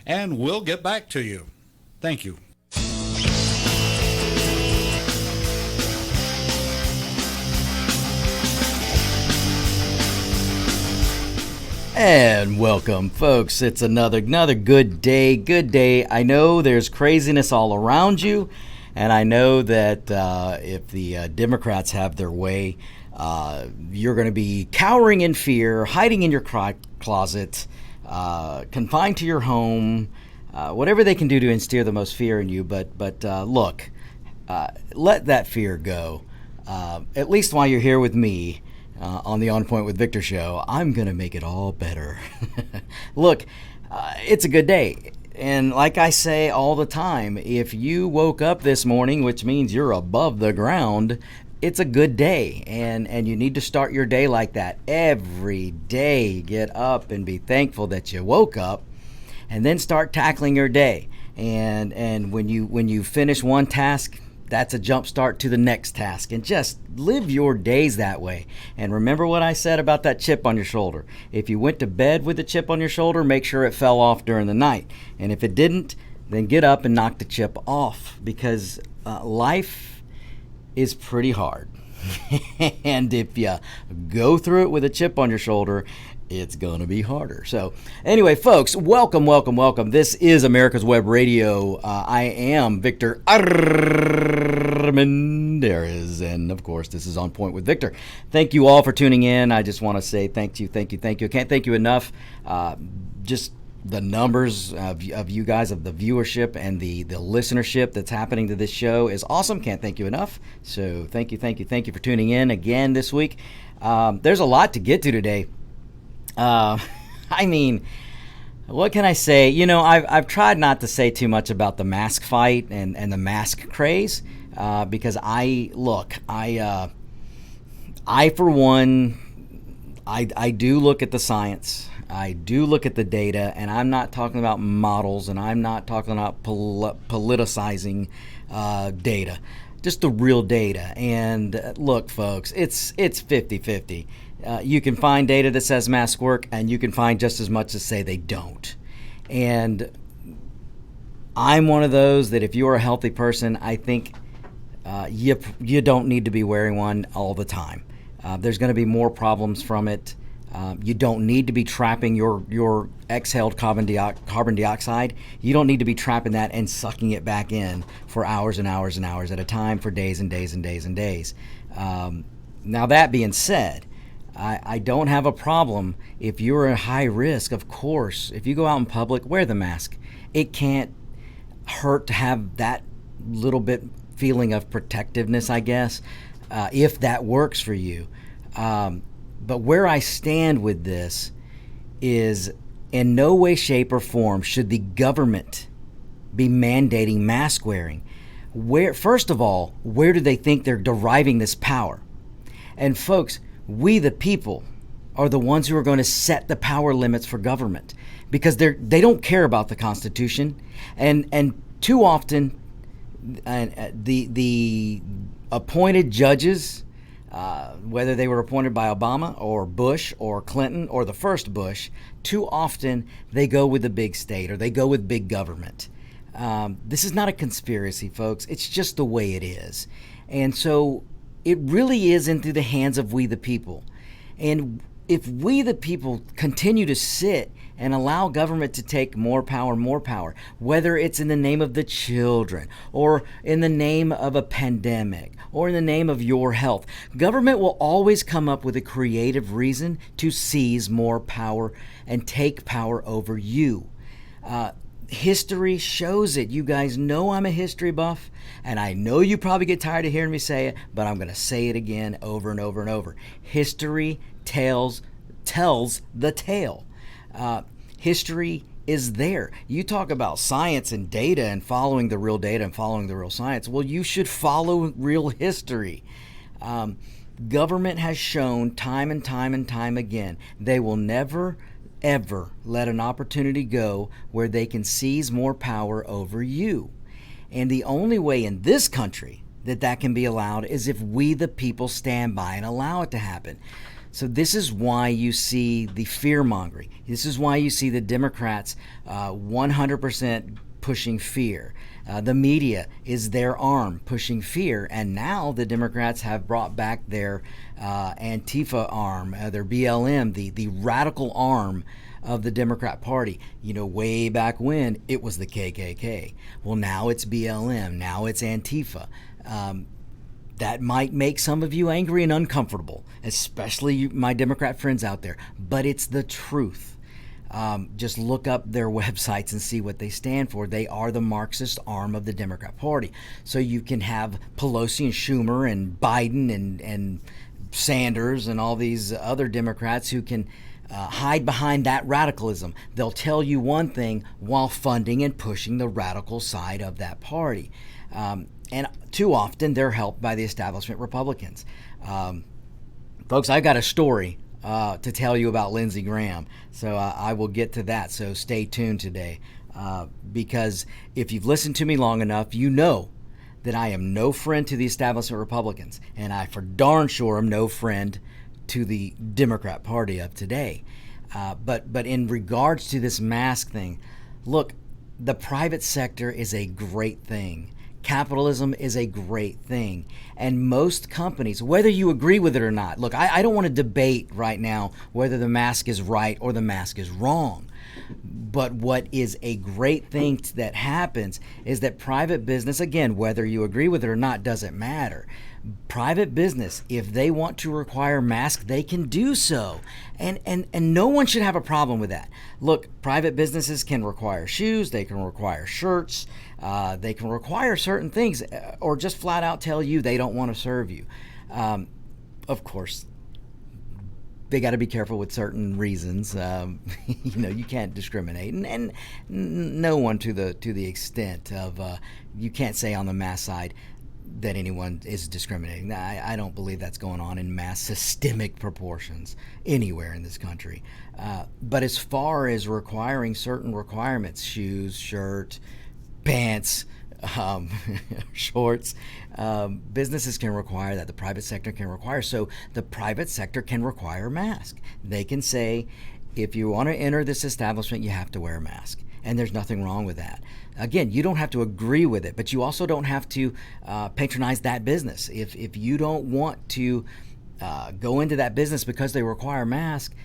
and we'll get back to you. Thank you. And welcome, folks. It's another good day. I know there's craziness all around you, and I know that if the Democrats have their way, you're going to be cowering in fear, hiding in your closet, confined to your home, whatever they can do to instill the most fear in you. But look, let that fear go. At least while you're here with me. On the On Point with Victor show, I'm going to make it all better. Look, it's a good day. And like I say all the time, if you woke up this morning, which means you're above the ground, it's a good day. And you need to start your day like that every day. Get up and be thankful that you woke up, and then start tackling your day. And when you finish one task, that's a jump start to the next task, and just live your days that way. And remember what I said about that chip on your shoulder. If you went to bed with a chip on your shoulder, make sure it fell off during the night. And if it didn't, then get up and knock the chip off, because life is pretty hard. And if you go through it with a chip on your shoulder, it's going to be harder. So anyway, folks, welcome. This is America's Web Radio. I am Victor Armendariz, and of course, this is On Point with Victor. Thank you all for tuning in. I just want to say thank you. I can't thank you enough. Just the numbers of you guys, of the viewership and the listenership that's happening to this show is awesome. Can't thank you enough. So thank you for tuning in again this week. There's a lot to get to today. I mean, what can I say? You know, I've tried not to say too much about the mask fight and the mask craze, because I for one, I do look at the science. I do look at the data, and I'm not talking about models, and I'm not talking about politicizing data, just the real data. And look, folks, it's 50-50. You can find data that says masks work, and you can find just as much as say they don't. And I'm one of those that if you're a healthy person, I think you don't need to be wearing one all the time. There's going to be more problems from it. You don't need to be trapping your exhaled carbon dioxide. You don't need to be trapping that and sucking it back in for hours and hours and hours at a time, for days and days and days and days. Now, that being said, I don't have a problem if you're at high risk. Of course, if you go out in public, wear the mask. It can't hurt to have that little bit feeling of protectiveness, I guess, if that works for you. But where I stand with this is, in no way, shape, or form should the government be mandating mask wearing. First of all, where do they think they're deriving this power? And folks, we the people are the ones who are going to set the power limits for government, because they don't care about the Constitution, and too often the appointed judges, whether they were appointed by Obama or Bush or Clinton or the first Bush, too often they go with the big state, or they go with big government. This is not a conspiracy, folks. It's just the way it is. And so it really is into the hands of we the people. And if we the people continue to sit and allow government to take more power, whether it's in the name of the children, or in the name of a pandemic, or in the name of your health, government will always come up with a creative reason to seize more power and take power over you. History shows it. You guys know I'm a history buff, and I know you probably get tired of hearing me say it, but I'm going to say it again over and over and over. History tells the tale. History is there. You talk about science and data and following the real data and following the real science. Well, you should follow real history. Government has shown time and time again, they will never ever let an opportunity go where they can seize more power over you. And the only way in this country that can be allowed is if we the people stand by and allow it to happen. So this is why you see the fear mongering. This is why you see the Democrats 100% pushing fear. The media is their arm pushing fear, and now the Democrats have brought back their Antifa arm, their BLM, the radical arm of the Democrat Party. You know, way back when it was the KKK. Well, now it's BLM. Now it's Antifa. That might make some of you angry and uncomfortable, especially my Democrat friends out there, but it's the truth. Just look up their websites and see what they stand for. They are the Marxist arm of the Democrat Party. So you can have Pelosi and Schumer and Biden and Sanders and all these other Democrats who can hide behind that radicalism. They'll tell you one thing while funding and pushing the radical side of that party. And too often they're helped by the establishment Republicans. Folks, I've got a story to tell you about Lindsey Graham, so I will get to that, so stay tuned today. Because if you've listened to me long enough, you know that I am no friend to the establishment Republicans, and I for darn sure am no friend to the Democrat Party of today. But in regards to this mask thing, look, the private sector is a great thing. Capitalism is a great thing. And most companies, whether you agree with it or not, look, I don't want to debate right now whether the mask is right or the mask is wrong. But what is a great thing that happens is that private business, again, whether you agree with it or not, doesn't matter. Private business, if they want to require masks, they can do so. And no one should have a problem with that. Look, private businesses can require shoes, they can require shirts, they can require certain things, or just flat out tell you they don't want to serve you. Of course, they got to be careful with certain reasons. You can't discriminate, and no one to the extent of you can't say on the mass side that anyone is discriminating. I don't believe that's going on in mass systemic proportions anywhere in this country. But as far as requiring certain requirements, shoes, shirt, pants, shorts, businesses can require that. The private sector can require. So the private sector can require masks. They can say, if you want to enter this establishment, you have to wear a mask. And there's nothing wrong with that. Again, you don't have to agree with it, but you also don't have to patronize that business. If you don't want to go into that business because they require masks,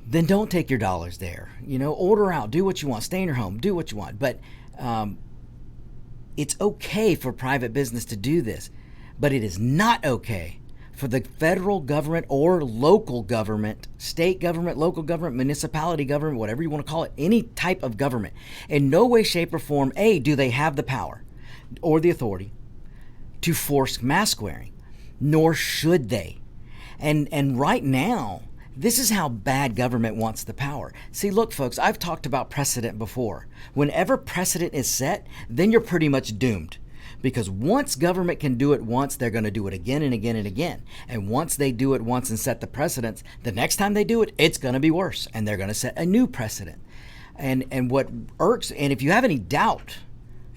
then don't take your dollars there. Order out, do what you want, stay in your home, do what you want. But it's okay for private business to do this, but it is not okay for the federal government or local government, state government, local government, municipality government, whatever you want to call it, any type of government, in no way, shape, or form, A, do they have the power or the authority to force mask wearing, nor should they. And right now, this is how bad government wants the power. See, look, folks, I've talked about precedent before. Whenever precedent is set, then you're pretty much doomed. Because once government can do it once, they're going to do it again and again and again. And once they do it once and set the precedents, the next time they do it, it's going to be worse. And they're going to set a new precedent. And what irks, and if you have any doubt,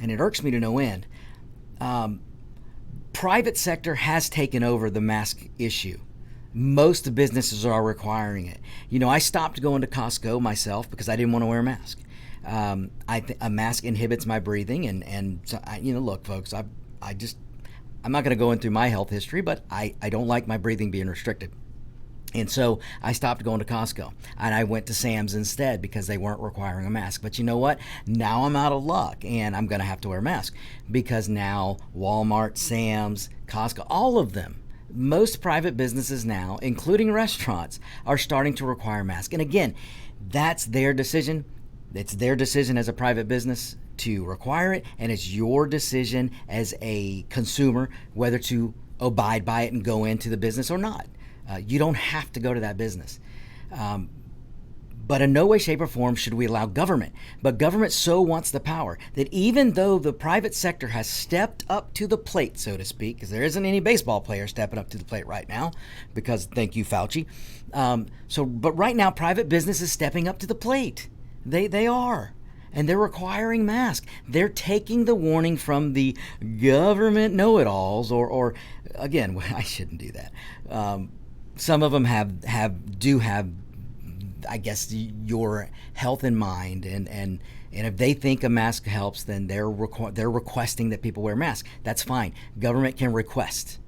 and it irks me to no end, private sector has taken over the mask issue. Most businesses are requiring it. I stopped going to Costco myself because I didn't want to wear a mask. A mask inhibits my breathing, and so look, folks, I'm not going to go into my health history, but I don't like my breathing being restricted. And so I stopped going to Costco, and I went to Sam's instead because they weren't requiring a mask. But you know what? Now I'm out of luck, and I'm going to have to wear a mask because now Walmart, Sam's, Costco, all of them, most private businesses now, including restaurants, are starting to require masks. And again, that's their decision. It's their decision as a private business to require it, and it's your decision as a consumer whether to abide by it and go into the business or not. You don't have to go to that business. But in no way, shape, or form should we allow government. But government so wants the power that even though the private sector has stepped up to the plate, so to speak, because there isn't any baseball player stepping up to the plate right now, because thank you, Fauci. But right now, private business is stepping up to the plate. They are. And they're requiring masks. They're taking the warning from the government know-it-alls, or again, I shouldn't do that. some of them do have, I guess, your health in mind, and if they think a mask helps, then they're requesting that people wear masks. That's fine. Government can request,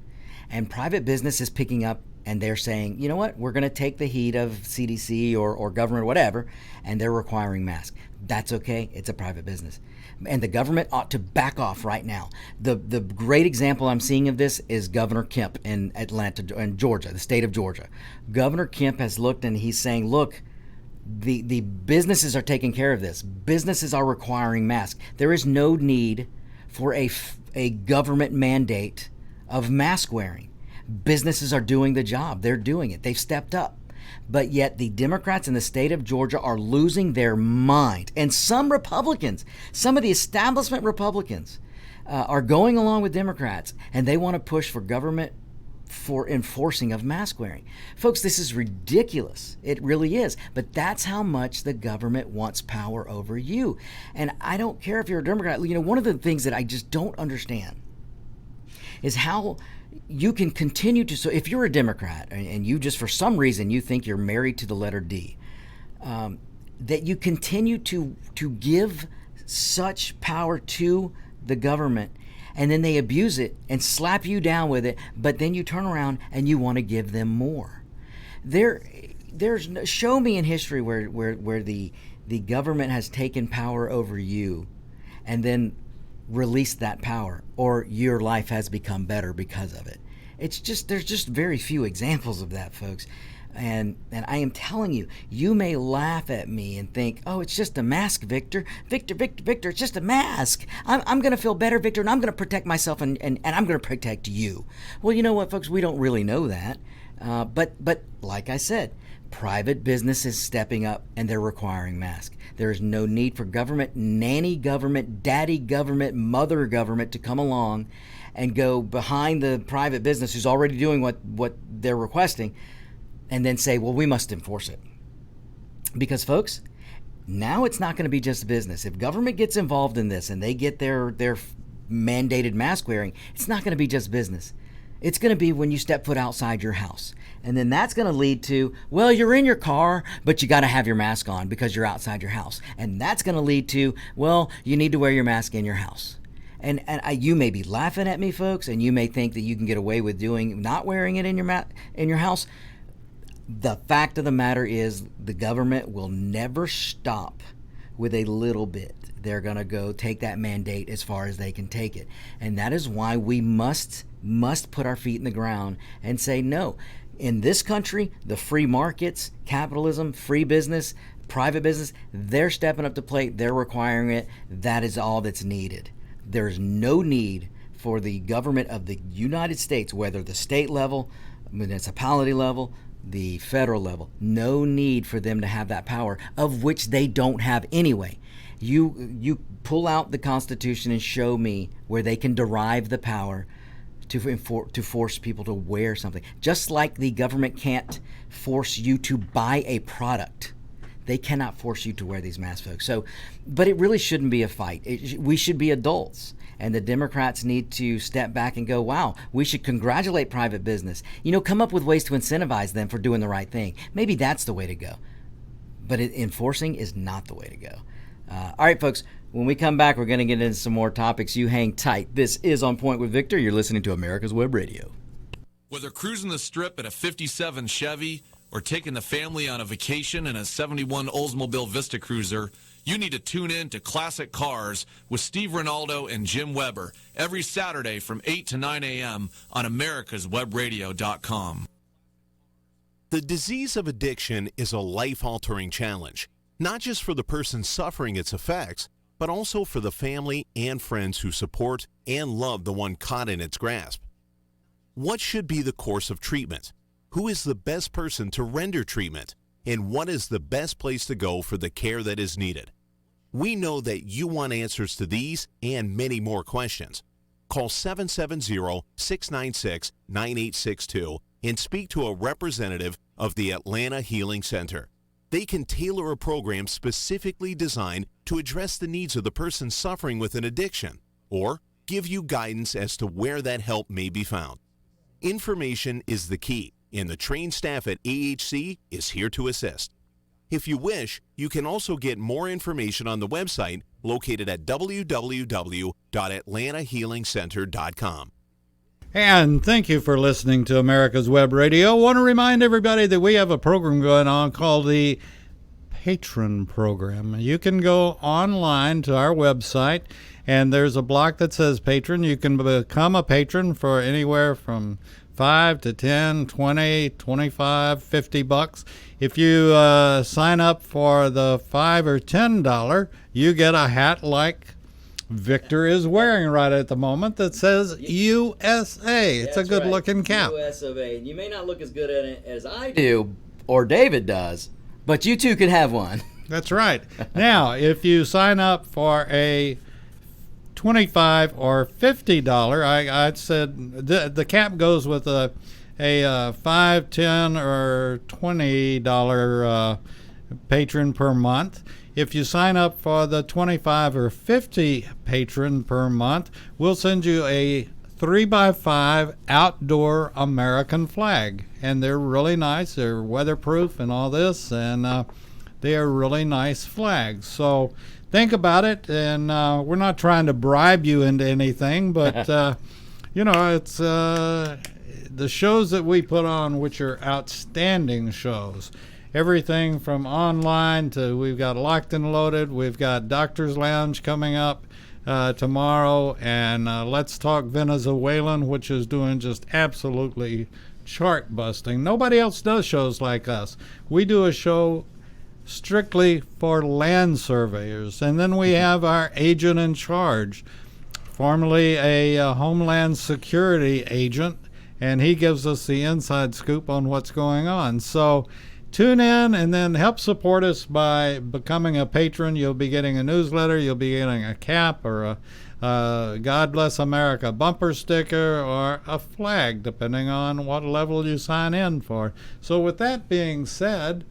and private business is picking up, and they're saying, you know what, we're going to take the heat of CDC or government or whatever, and they're requiring masks. That's okay. It's a private business. And the government ought to back off right now. The great example I'm seeing of this is Governor Kemp in Atlanta, in Georgia, the state of Georgia. Governor Kemp has looked, and he's saying, look, the businesses are taking care of this. Businesses are requiring masks. There is no need for a government mandate of mask wearing. Businesses are doing the job. They're doing it. They've stepped up. But yet the Democrats in the state of Georgia are losing their mind. And some Republicans, some of the establishment Republicans, are going along with Democrats, and they want to push for government for enforcing of mask wearing. Folks, this is ridiculous. It really is. But that's how much the government wants power over you. And I don't care if you're a Democrat. You know, one of the things that I just don't understand is how you can continue to, so if you're a Democrat and you just for some reason you think you're married to the letter D, that you continue to give such power to the government, and then they abuse it and slap you down with it, but then you turn around and you want to give them more. There's show me in history where the government has taken power over you and then release that power, or your life has become better because of it. It's just, there's just very few examples of that, folks. And I am telling you, you may laugh at me and think, oh, it's just a mask, Victor, it's just a mask. I'm going to feel better, Victor, and I'm going to protect myself, and I'm going to protect you. Well, you know what, folks, we don't really know that. But like I said, private business is stepping up, and they're requiring masks. There is no need for government, nanny government, daddy government, mother government to come along and go behind the private business who's already doing what they're requesting and then say, well, we must enforce it. Because, folks, now it's not going to be just business. If government gets involved in this and they get their mandated mask wearing, it's not going to be just business. It's going to be when you step foot outside your house. And then that's going to lead to, well, you're in your car, but you got to have your mask on because you're outside your house. And that's going to lead to, well, you need to wear your mask in your house. And you may be laughing at me, folks, and you may think that you can get away with not wearing it in your house. The fact of the matter is the government will never stop with a little bit. They're going to go take that mandate as far as they can take it. And that is why we must put our feet in the ground and say, no, in this country, the free markets, capitalism, free business, private business, they're stepping up to plate. They're requiring it. That is all that's needed. There's no need for the government of the United States, whether the state level, municipality level, the federal level, no need for them to have that power, of which they don't have anyway. You pull out the Constitution and show me where they can derive the power to force people to wear something. Just like the government can't force you to buy a product, they cannot force you to wear these masks, folks. So, but it really shouldn't be a fight. We should be adults. And the Democrats need to step back and go, wow, we should congratulate private business. Come up with ways to incentivize them for doing the right thing. Maybe that's the way to go. But enforcing is not the way to go. All right, folks, when we come back, we're going to get into some more topics. You hang tight. This is On Point with Victor. You're listening to America's Web Radio. Whether cruising the strip in a 57 Chevy or taking the family on a vacation in a 71 Oldsmobile Vista Cruiser, you need to tune in to Classic Cars with Steve Ronaldo and Jim Weber every Saturday from 8 to 9 a.m. on americaswebradio.com. The disease of addiction is a life-altering challenge, not just for the person suffering its effects, but also for the family and friends who support and love the one caught in its grasp. What should be the course of treatment? Who is the best person to render treatment? And what is the best place to go for the care that is needed? We know that you want answers to these and many more questions. Call 770-696-9862 and speak to a representative of the Atlanta Healing Center. They can tailor a program specifically designed to address the needs of the person suffering with an addiction or give you guidance as to where that help may be found. Information is the key, and the trained staff at AHC is here to assist. If you wish, you can also get more information on the website located at www.atlantahealingcenter.com. And thank you for listening to America's Web Radio. I want to remind everybody that we have a program going on called the Patron Program. You can go online to our website, and there's a block that says Patron. You can become a patron for anywhere from $5 to $10, $20, $25, $50. If you sign up for the $5 or $10, you get a hat like Victor is wearing right at the moment that says USA. It's That's a good-looking cap. US of A. You may not look as good at it as I do, or David does, but you too could have one. That's right. Now, if you sign up for a $25 or $50, I said the cap goes with a $5, $10, or $20 patron per month. If you sign up for the 25 or 50 patron per month, we'll send you a 3x5 outdoor American flag. And they're really nice. They're weatherproof and all this, and they are really nice flags. So think about it, and we're not trying to bribe you into anything, but, it's the shows that we put on, which are outstanding shows. Everything from online to we've got Locked and Loaded, we've got Doctor's Lounge coming up tomorrow, and Let's Talk Venezuelan, which is doing just absolutely chart busting. Nobody else does shows like us. We do a show strictly for land surveyors, and then we have our agent in charge, formerly a Homeland Security agent, and he gives us the inside scoop on what's going on. So tune in and then help support us by becoming a patron. You'll be getting a newsletter, you'll be getting a cap or a God Bless America bumper sticker or a flag, depending on what level you sign in for. So with that being said,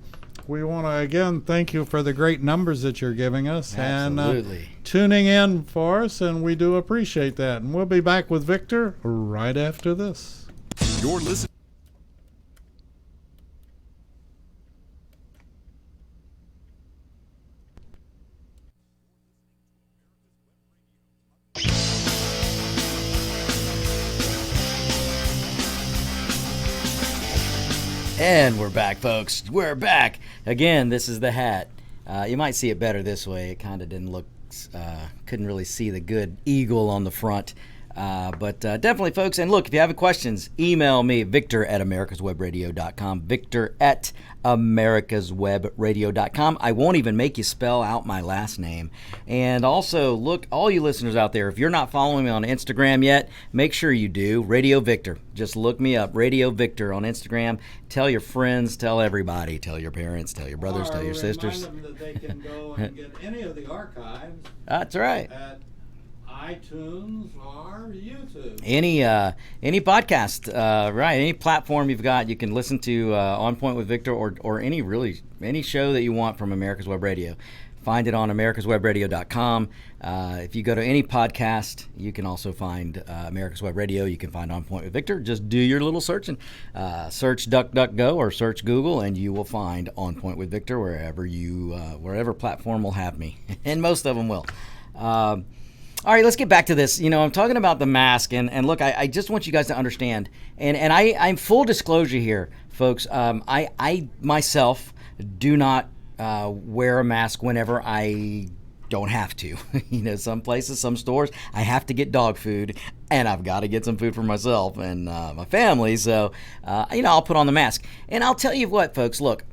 we want to again thank you for the great numbers that you're giving us. Absolutely. And tuning in for us, and we do appreciate that. And we'll be back with Victor right after this. You're listening. And we're back, folks. We're back. Again, this is the hat. You might see it better this way. It kind of didn't look, couldn't really see the good eagle on the front. But definitely, folks. And look, if you have any questions, email me, victor@americaswebradio.com, victor@americaswebradio.com. I won't even make you spell out my last name. And also, look, all you listeners out there, if you're not following me on Instagram yet, make sure you do. Radio Victor. Just look me up, Radio Victor on Instagram. Tell your friends, tell everybody, tell your parents, tell your brothers, tell your sisters. Remind them that they can go and get any of the archives That's right. at iTunes or YouTube. Any podcast, right? Any platform you've got, you can listen to On Point with Victor or any show that you want from America's Web Radio. Find it on americaswebradio.com. If you go to any podcast, you can also find America's Web Radio. You can find On Point with Victor. Just do your little searching. Search DuckDuckGo or search Google, and you will find On Point with Victor wherever platform will have me, and most of them will. All right, let's get back to this. I'm talking about the mask, and look, I just want you guys to understand, and I'm full disclosure here, folks. I myself do not wear a mask whenever I don't have to. Some places, some stores, I have to get dog food, and I've got to get some food for myself and my family. So, I'll put on the mask, and I'll tell you what, folks. Look,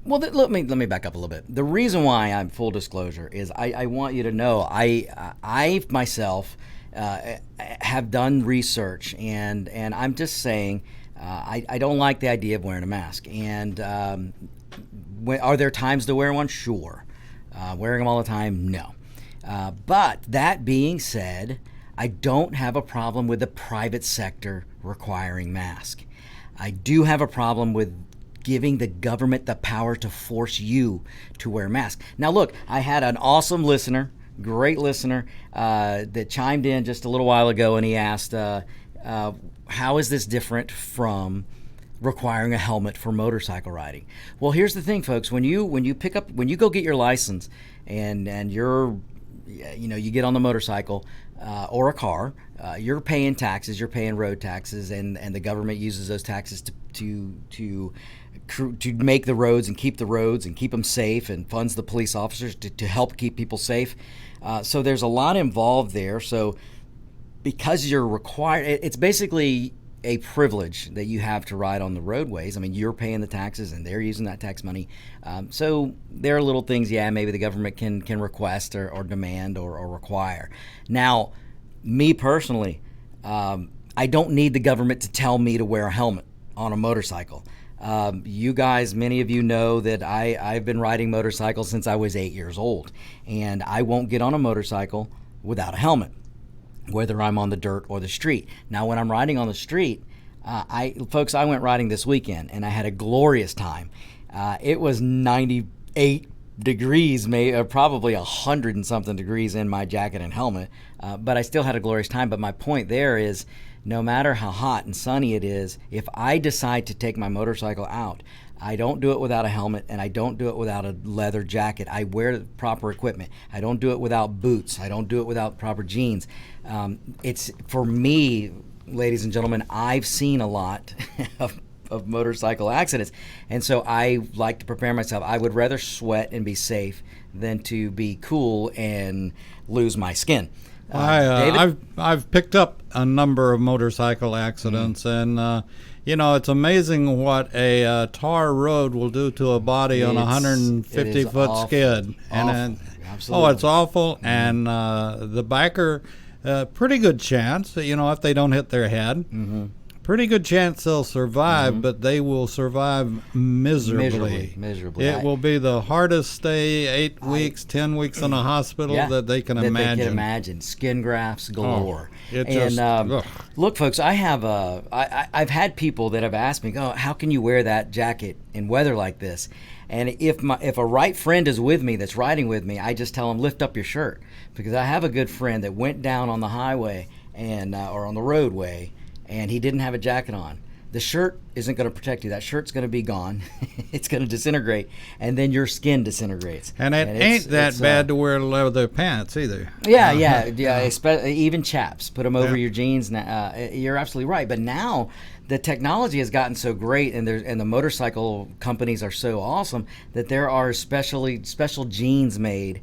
let me back up a little bit. The reason why I'm full disclosure is I want you to know I myself have done research, and I'm just saying I don't like the idea of wearing a mask. And are there times to wear one? Sure. Wearing them all the time? No. But that being said, I don't have a problem with the private sector requiring masks. I do have a problem with giving the government the power to force you to wear a mask. Now, look, I had an awesome listener, great listener, that chimed in just a little while ago, and he asked, how is this different from requiring a helmet for motorcycle riding? Well, here's the thing, folks. When you go get your license and you get on the motorcycle or a car, you're paying taxes, you're paying road taxes, and the government uses those taxes to make the roads and keep them safe, and funds the police officers to help keep people safe. So there's a lot involved there. So because you're required, it's basically a privilege that you have to ride on the roadways. I mean, you're paying the taxes and they're using that tax money. So there are little things, maybe the government can request or demand or require. Now, me personally, I don't need the government to tell me to wear a helmet on a motorcycle. You guys, many of you know that I've been riding motorcycles since I was 8 years old, and I won't get on a motorcycle without a helmet, whether I'm on the dirt or the street. Now, when I'm riding on the street, I went riding this weekend, and I had a glorious time. It was 98 degrees, probably 100 and something degrees in my jacket and helmet, but I still had a glorious time. But my point there is, no matter how hot and sunny it is, if I decide to take my motorcycle out, I don't do it without a helmet, and I don't do it without a leather jacket. I wear the proper equipment. I don't do it without boots. I don't do it without proper jeans. It's, for me, ladies and gentlemen, I've seen a lot of motorcycle accidents, and so I like to prepare myself. I would rather sweat and be safe than to be cool and lose my skin. David? I've picked up a number of motorcycle accidents, and it's amazing what a tar road will do to a body on a 150-foot skid. Absolutely. It's awful. And the biker, pretty good chance, if they don't hit their head. Mm-hmm. Pretty good chance they'll survive, but they will survive miserably. It will be the hardest stay, 8 weeks, 10 weeks in a hospital that they can imagine. They can imagine. Skin grafts galore. Look, folks, I've had people that have asked me, how can you wear that jacket in weather like this? And if a right friend is with me that's riding with me, I just tell them, lift up your shirt. Because I have a good friend that went down on the highway or on the roadway, and he didn't have a jacket on. The shirt isn't going to protect you. That shirt's going to be gone. It's going to disintegrate, and then your skin disintegrates. And it ain't that bad to wear leather pants either. Yeah. Even chaps, put them over your jeans. You're absolutely right. But now the technology has gotten so great, and the motorcycle companies are so awesome that there are special jeans made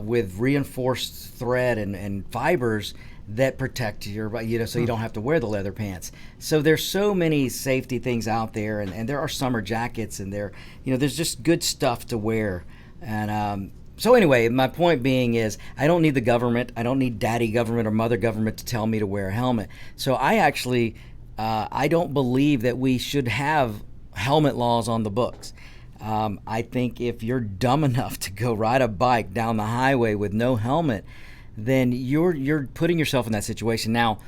with reinforced thread and fibers that protect your, so you don't have to wear the leather pants. So there's so many safety things out there, and there are summer jackets, and there's just good stuff to wear. And so anyway, my point being is, I don't need the government. I don't need daddy government or mother government to tell me to wear a helmet. So I actually, I don't believe that we should have helmet laws on the books. I think if you're dumb enough to go ride a bike down the highway with no helmet, then you're putting yourself in that situation. Now,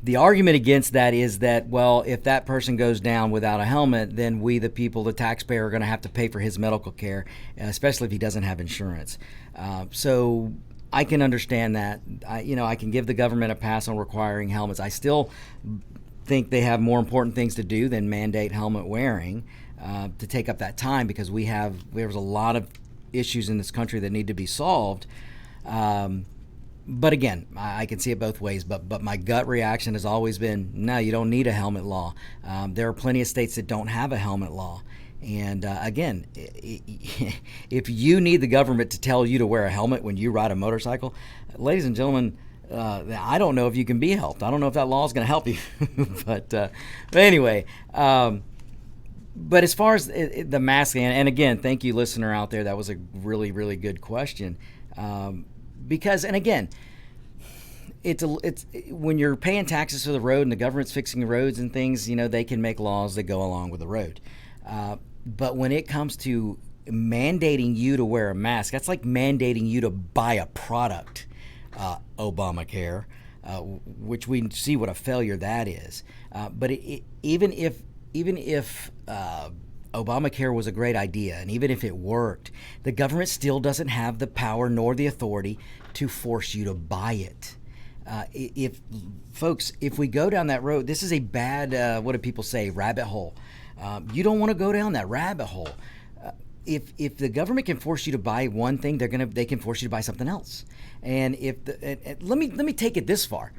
the argument against that is that, well, if that person goes down without a helmet, then we, the people, the taxpayer, are going to have to pay for his medical care, especially if he doesn't have insurance. So I can understand that. I can give the government a pass on requiring helmets. I still think they have more important things to do than mandate helmet wearing to take up that time, because there's a lot of issues in this country that need to be solved. But again, I can see it both ways, but my gut reaction has always been, no, you don't need a helmet law. There are plenty of states that don't have a helmet law. And again, if you need the government to tell you to wear a helmet when you ride a motorcycle, ladies and gentlemen, I don't know if you can be helped. I don't know if that law is going to help you. but anyway, but as far as the masking, and again, thank you, listener out there. That was a really, really good question. Because, and again, it's when you're paying taxes for the road and the government's fixing the roads and things, they can make laws that go along with the road. But when it comes to mandating you to wear a mask, that's like mandating you to buy a product, Obamacare, which we see what a failure that is. But even if Obamacare was a great idea, and even if it worked, the government still doesn't have the power nor the authority to force you to buy it. If folks, if we go down that road, this is a bad, what do people say, rabbit hole. You don't want to go down that rabbit hole. If the government can force you to buy one thing, they can force you to buy something else. And let me take it this far.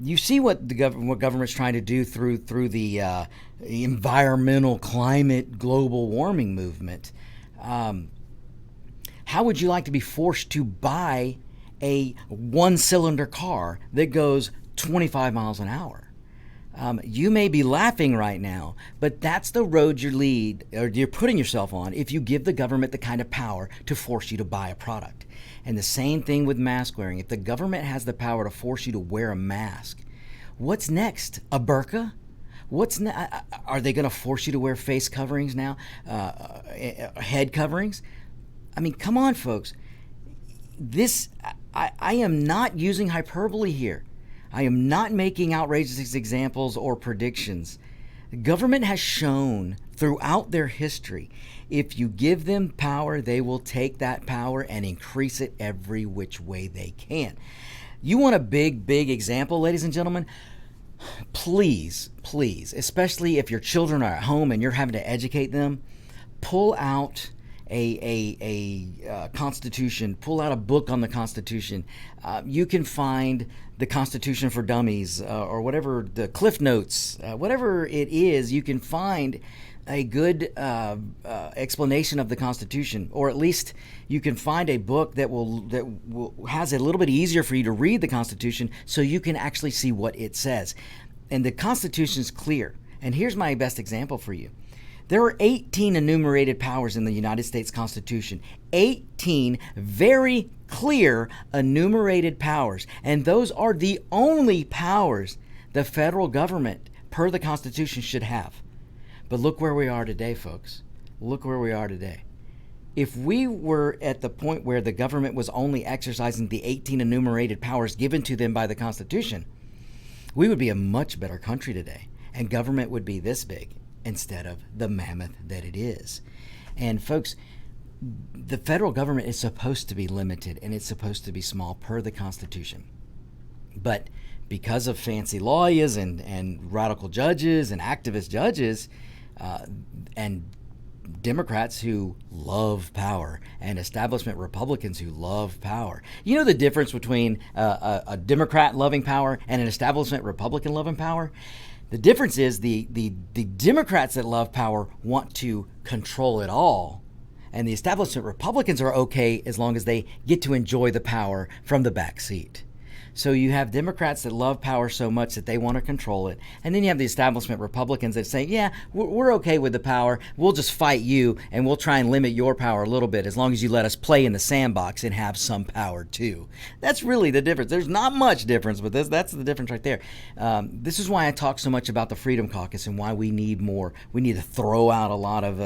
You see what what government's trying to do through the environmental, climate, global warming movement. How would you like to be forced to buy a one-cylinder car that goes 25 miles an hour? You may be laughing right now, but that's the road you're putting yourself on if you give the government the kind of power to force you to buy a product. And the same thing with mask wearing. If the government has the power to force you to wear a mask, what's next? A burqa? Are they going to force you to wear face coverings now? Head coverings? I mean, come on, folks. I am not using hyperbole here. I am not making outrageous examples or predictions. The government has shown throughout their history, if you give them power, they will take that power and increase it every which way they can. You want a big example, ladies and gentlemen? Please, especially if your children are at home and you're having to educate them, pull out a Constitution, pull out a book on the Constitution. You can find the Constitution for Dummies or whatever, the Cliff Notes, whatever it is, you can find a good explanation of the Constitution, or at least you can find a book that has it a little bit easier for you to read the Constitution so you can actually see what it says. And the Constitution is clear. And here's my best example for you. There are 18 enumerated powers in the United States Constitution. 18 very clear enumerated powers. And those are the only powers the federal government, per the Constitution, should have. But look where we are today, folks. Look where we are today. If we were at the point where the government was only exercising the 18 enumerated powers given to them by the Constitution, we would be a much better country today. And government would be this big instead of the mammoth that it is. And folks, the federal government is supposed to be limited and it's supposed to be small per the Constitution. But because of fancy lawyers and radical judges and activist judges and Democrats who love power and establishment Republicans who love power. You know the difference between a Democrat loving power and an establishment Republican loving power? The difference is the Democrats that love power want to control it all, and the establishment Republicans are okay as long as they get to enjoy the power from the back seat. So you have Democrats that love power so much that they want to control it. And then you have the establishment Republicans that say, yeah, we're okay with the power. We'll just fight you and we'll try and limit your power a little bit as long as you let us play in the sandbox and have some power too. That's really the difference. There's not much difference, but that's the difference right there. This is why I talk so much about the Freedom Caucus and why we need more. We need to throw out a lot of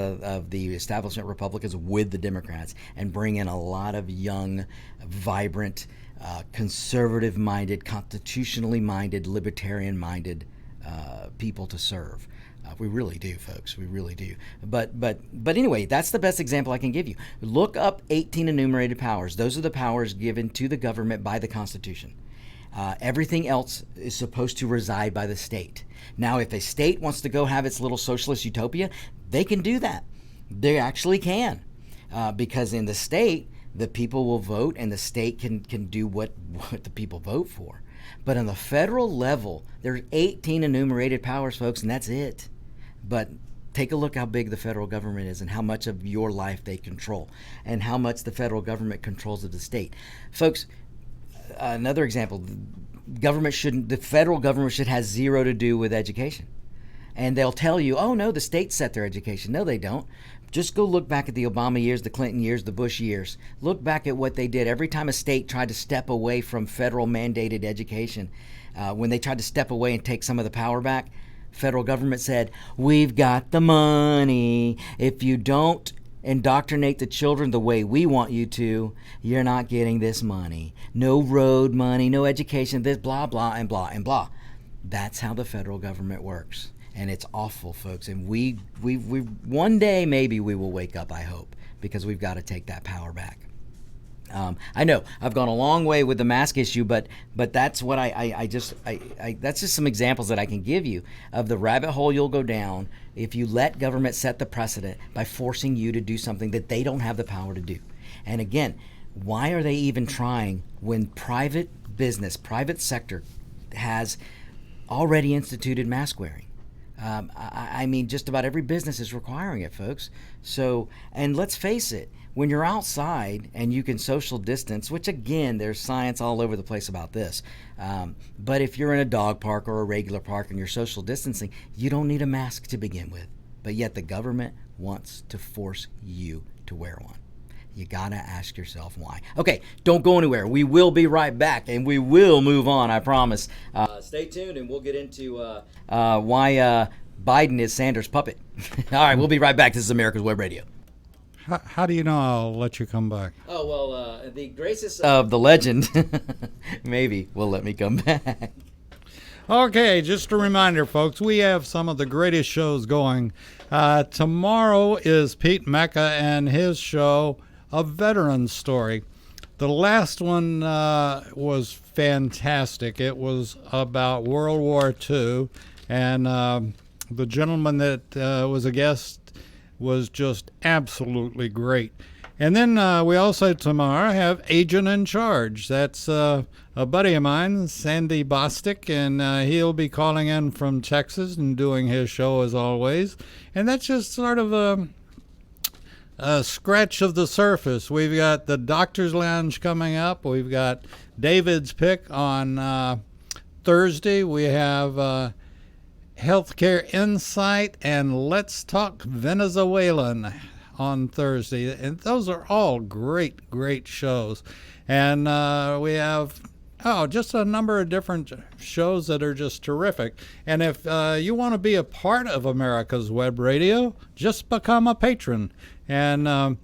the establishment Republicans with the Democrats and bring in a lot of young, vibrant, conservative-minded, constitutionally-minded, libertarian-minded people to serve. We really do, folks. We really do. But anyway, that's the best example I can give you. Look up 18 enumerated powers. Those are the powers given to the government by the Constitution. Everything else is supposed to reside by the state. Now, if a state wants to go have its little socialist utopia, they can do that. They actually can. Because in the state, the people will vote and the state can do what the people vote for. But on the federal level, there's 18 enumerated powers, folks, and that's it. But take a look how big the federal government is and how much of your life they control and how much the federal government controls of the state. Folks, another example, the federal government should have zero to do with education. And they'll tell you, oh no, the states set their education. No, they don't. Just go look back at the Obama years, the Clinton years, the Bush years. Look back at what they did. Every time a state tried to step away from federal mandated education, when they tried to step away and take some of the power back, federal government said, we've got the money. If you don't indoctrinate the children the way we want you to, you're not getting this money. No road money, no education, this blah, blah, and blah, and blah. That's how the federal government works. And it's awful, folks. And we one day maybe we will wake up, I hope, because we've got to take that power back. I know I've gone a long way with the mask issue, but that's what I that's just some examples that I can give you of the rabbit hole you'll go down if you let government set the precedent by forcing you to do something that they don't have the power to do. And again, why are they even trying when private business, private sector has already instituted mask wearing? I mean, just about every business is requiring it, folks. So, and let's face it, when you're outside and you can social distance, which again, there's science all over the place about this, but if you're in a dog park or a regular park and you're social distancing, you don't need a mask to begin with. But yet the government wants to force you to wear one. You gotta ask yourself why. Okay, don't go anywhere. We will be right back, and we will move on, I promise. Stay tuned, and we'll get into why Biden is Sanders' puppet. All right, we'll be right back. This is America's Web Radio. How do you know I'll let you come back? Oh, well, the graces of the legend maybe will let me come back. Okay, just a reminder, folks, we have some of the greatest shows going. Tomorrow is Pete Mecca and his show, A Veteran's Story. The last one was fantastic. It was about World War II, and the gentleman that was a guest was just absolutely great. And then we also tomorrow have Agent in Charge. That's a buddy of mine, Sandy Bostic, and he'll be calling in from Texas and doing his show as always. And that's just sort of a scratch of the surface. We've got the Doctor's Lounge coming up. We've got David's Pick on Thursday. We have Healthcare Insight and Let's Talk Venezuelan on Thursday. And those are all great, great shows. And we have just a number of different shows that are just terrific. And if you want to be a part of America's Web Radio, just become a patron and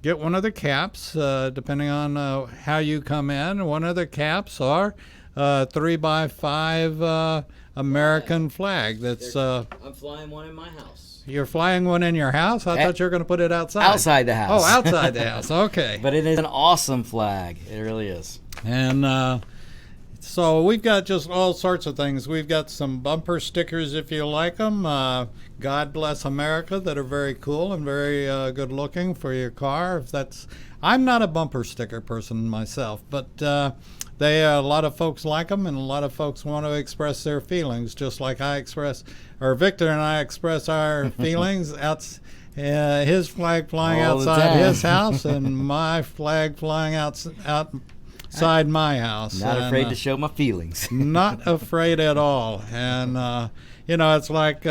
get one of the caps, depending on how you come in. One of the caps are 3x5 American flag. That's I'm flying one in my house. You're flying one in your house? I thought you were going to put it outside. Outside the house. Oh, outside the house. Okay. But it is an awesome flag. It really is. And so we've got just all sorts of things. We've got some bumper stickers if you like them. God Bless America that are very cool and very good looking for your car. I'm not a bumper sticker person myself, but a lot of folks like them, and a lot of folks want to express their feelings, just like Victor and I express our feelings. His flag flying outside his house, and my flag flying outside my house. Not afraid to show my feelings. Not afraid at all. And it's like,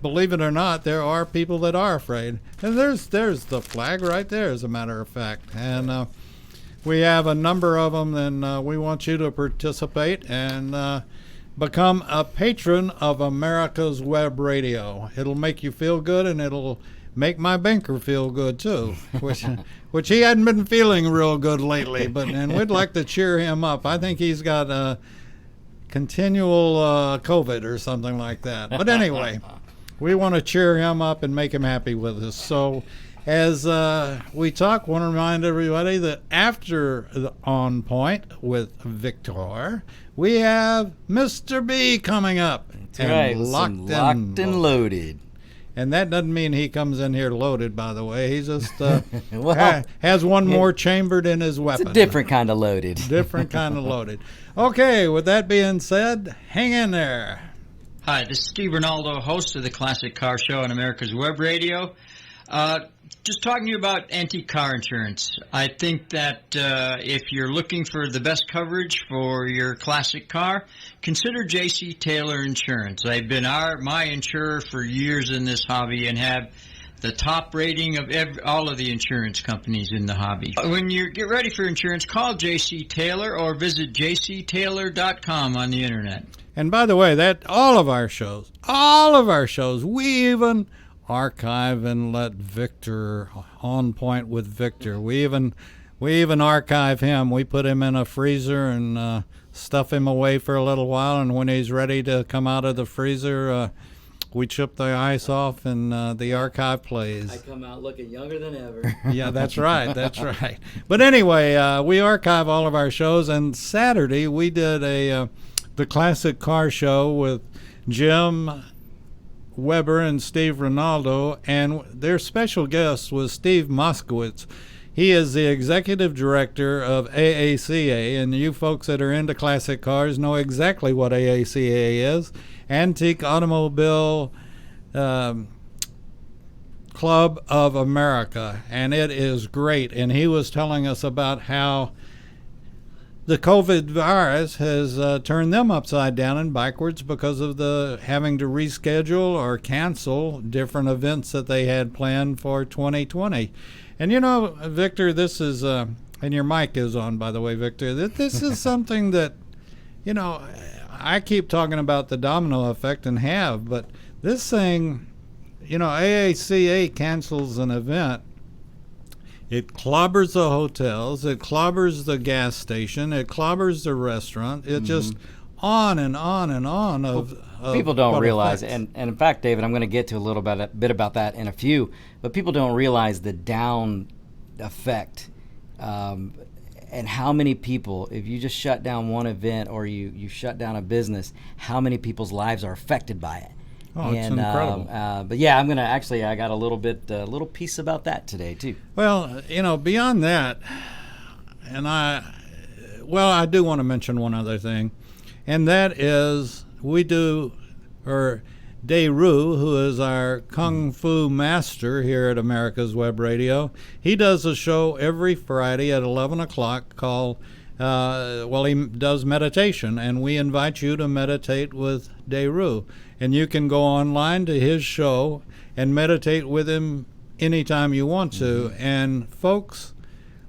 believe it or not, there are people that are afraid. And there's the flag right there, as a matter of fact. And we have a number of them, and we want you to participate and become a patron of America's Web Radio. It'll make you feel good, and it'll make my banker feel good too, which he hadn't been feeling real good lately. And we'd like to cheer him up. I think he's got a continual COVID or something like that. But anyway, we want to cheer him up and make him happy with us. So as we talk, I want to remind everybody that after the On Point with Victor, we have Mr. B coming up. That's right, locked and loaded. And that doesn't mean he comes in here loaded, by the way. He just has one more chambered in his weapon. It's a different kind of loaded. Different kind of loaded. Okay, with that being said, hang in there. Hi, this is Steve Ronaldo, host of the Classic Car Show on America's Web Radio. Just talking to you about antique car insurance. I think that if you're looking for the best coverage for your classic car, consider J.C. Taylor Insurance. They've been my insurer for years in this hobby and have the top rating of all of the insurance companies in the hobby. When you get ready for insurance, call J.C. Taylor or visit jctaylor.com on the internet. And by the way, all of our shows, we even archive and let Victor On Point with Victor. We even archive him. We put him in a freezer and stuff him away for a little while, and when he's ready to come out of the freezer, We chip the ice off, and the archive plays. I come out looking younger than ever. Yeah, that's right. That's right. But anyway, we archive all of our shows, and Saturday we did the Classic Car Show with Jim Weber and Steve Ronaldo, and their special guest was Steve Moskowitz. He is the executive director of AACA, and you folks that are into classic cars know exactly what AACA is. Antique Automobile Club of America, and it is great. And he was telling us about how the COVID virus has turned them upside down and backwards because of the having to reschedule or cancel different events that they had planned for 2020. And you know, Victor, this is, and your mic is on, by the way, Victor, this is something that, you know, I keep talking about the domino effect and have, but this thing, you know, AACA cancels an event. It clobbers the hotels, it clobbers the gas station, it clobbers the restaurant. It just on and on and on of people don't realize, effects. and in fact, David, I'm going to get to a little bit about that in a few, but people don't realize the down effect and how many people, if you just shut down one event or you shut down a business, how many people's lives are affected by it. Oh, it's incredible. But yeah, I'm going to actually, I got a little piece about that today too. Well, you know, beyond that, and I do want to mention one other thing, and that is Dae-Ru, who is our Kung Fu master here at America's Web Radio, he does a show every Friday at 11 o'clock called, he does meditation, and we invite you to meditate with Dae-Ru. And you can go online to his show and meditate with him anytime you want to. And folks,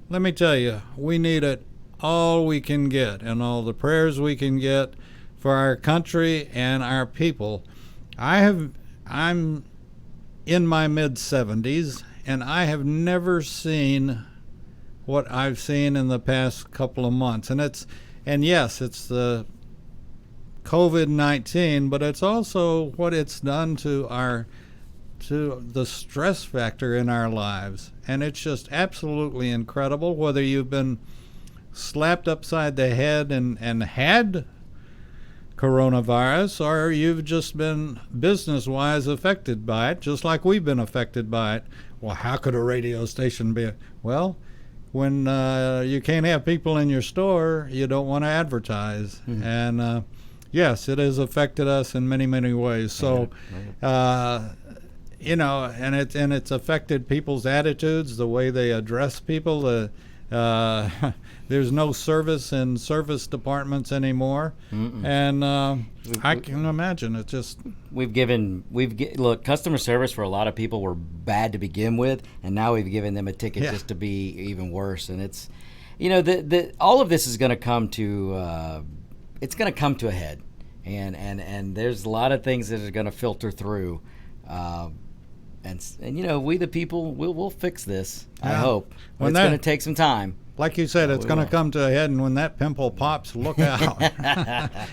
let me tell you, we need it all we can get, and all the prayers we can get for our country and our people. I'm in my mid-70s, and I have never seen what I've seen in the past couple of months. And yes, it's the COVID-19, but it's also what it's done to the stress factor in our lives. And it's just absolutely incredible, whether you've been slapped upside the head and had coronavirus, or you've just been business-wise affected by it, just like we've been affected by it. Well, how could a radio station be? Well, when you can't have people in your store, you don't want to advertise. Mm-hmm. And yes, it has affected us in many, many ways. So, you know, and it's affected people's attitudes, the way they address people. There's no service in service departments anymore. Mm-mm. And I can imagine it just. Look, customer service for a lot of people were bad to begin with, and now we've given them a ticket just to be even worse. And it's, you know, all of this is going to come to. It's going to come to a head, and there's a lot of things that are going to filter through, and you know, we the people we'll fix this. Yeah. I hope. It's going to take some time. Like you said, it's going to come to a head, and when that pimple pops, look out.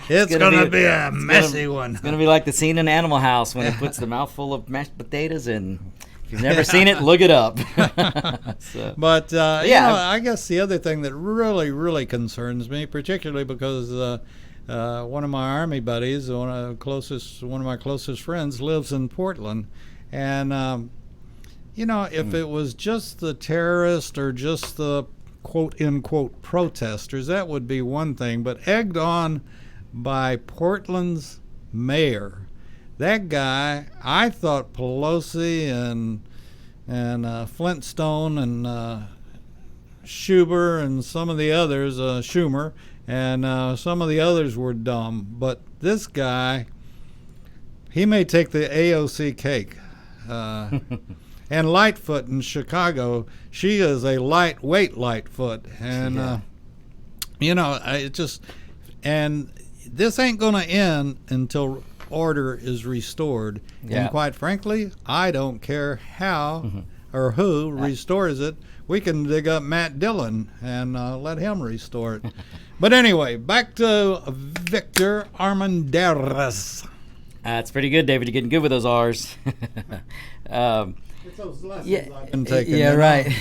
It's going to be a messy one. It's going to be like the scene in Animal House when he puts the mouthful of mashed potatoes in. If you've never seen it, look it up. But, you know, I guess the other thing that really, really concerns me, particularly because one of my Army buddies, one of my closest friends, lives in Portland. And, you know, if it was just the terrorists or just the quote-unquote protesters, that would be one thing. But egged on by Portland's mayor, that guy, I thought Pelosi and Flintstone and Schumer and some of the others, Schumer, and some of the others were dumb. But this guy, he may take the AOC cake. And Lightfoot in Chicago, she is a lightweight Lightfoot. And, you know, and this ain't going to end until order is restored. Yeah. And quite frankly, I don't care how or who restores it. We can dig up Matt Dillon and let him restore it. But anyway, back to Victor Armendariz. That's pretty good, David. You're getting good with those R's. It's those lessons I've been taking. Yeah, right.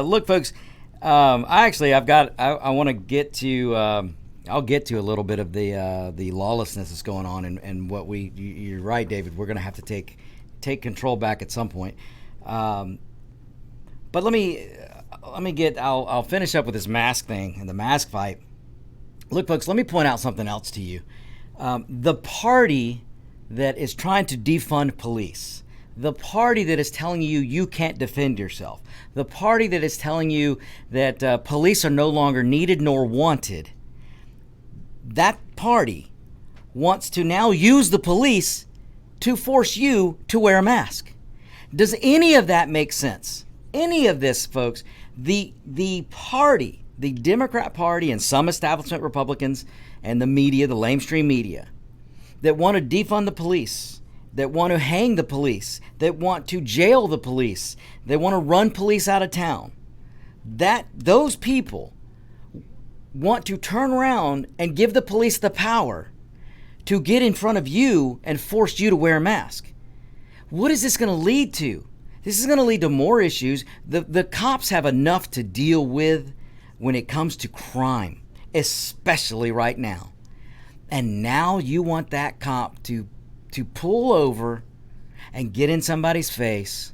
Look, folks. I want to get to. I'll get to a little bit of the lawlessness that's going on, and what you're right, David. We're going to have to take control back at some point. But let me I'll finish up with this mask thing and the mask fight. Look, folks, let me point out something else to you. The party that is trying to defund police, the party that is telling you you can't defend yourself, the party that is telling you that police are no longer needed nor wanted, that party wants to now use the police to force you to wear a mask. Does any of that make sense? Any of this, folks? The party, the Democrat Party and some establishment Republicans and the media, the lamestream media, that want to defund the police, that want to hang the police, that want to jail the police, they want to run police out of town, those people want to turn around and give the police the power to get in front of you and force you to wear a mask. What is this going to lead to? This is going to lead to more issues. The cops have enough to deal with when it comes to crime, especially right now. And now you want that cop to pull over and get in somebody's face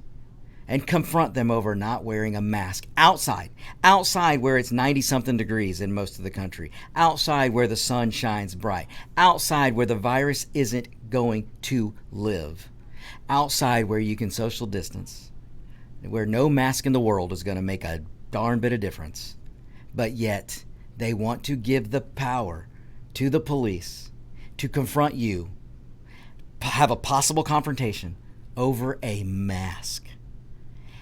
and confront them over not wearing a mask outside where it's 90-something degrees in most of the country, outside where the sun shines bright, outside where the virus isn't going to live, outside where you can social distance, where no mask in the world is going to make a darn bit of difference. But yet they want to give the power to the police to confront you, have a possible confrontation over a mask.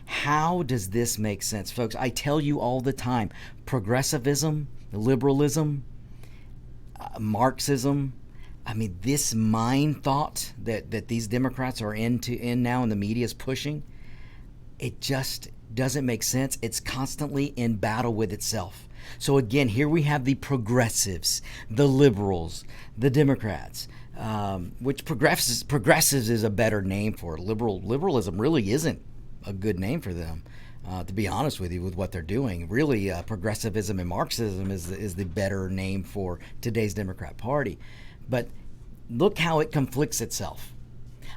How does this make sense, folks? I tell you all the time, progressivism, liberalism, Marxism, this mind thought that these Democrats are in now and the media is pushing, it just doesn't make sense. It's constantly in battle with itself. So again, here we have the progressives, the liberals, the Democrats, which progressives is a better name for it. Liberalism really isn't a good name for them, to be honest with you, with what they're doing. Really, progressivism and Marxism is the better name for today's Democrat Party. But look how it conflicts itself.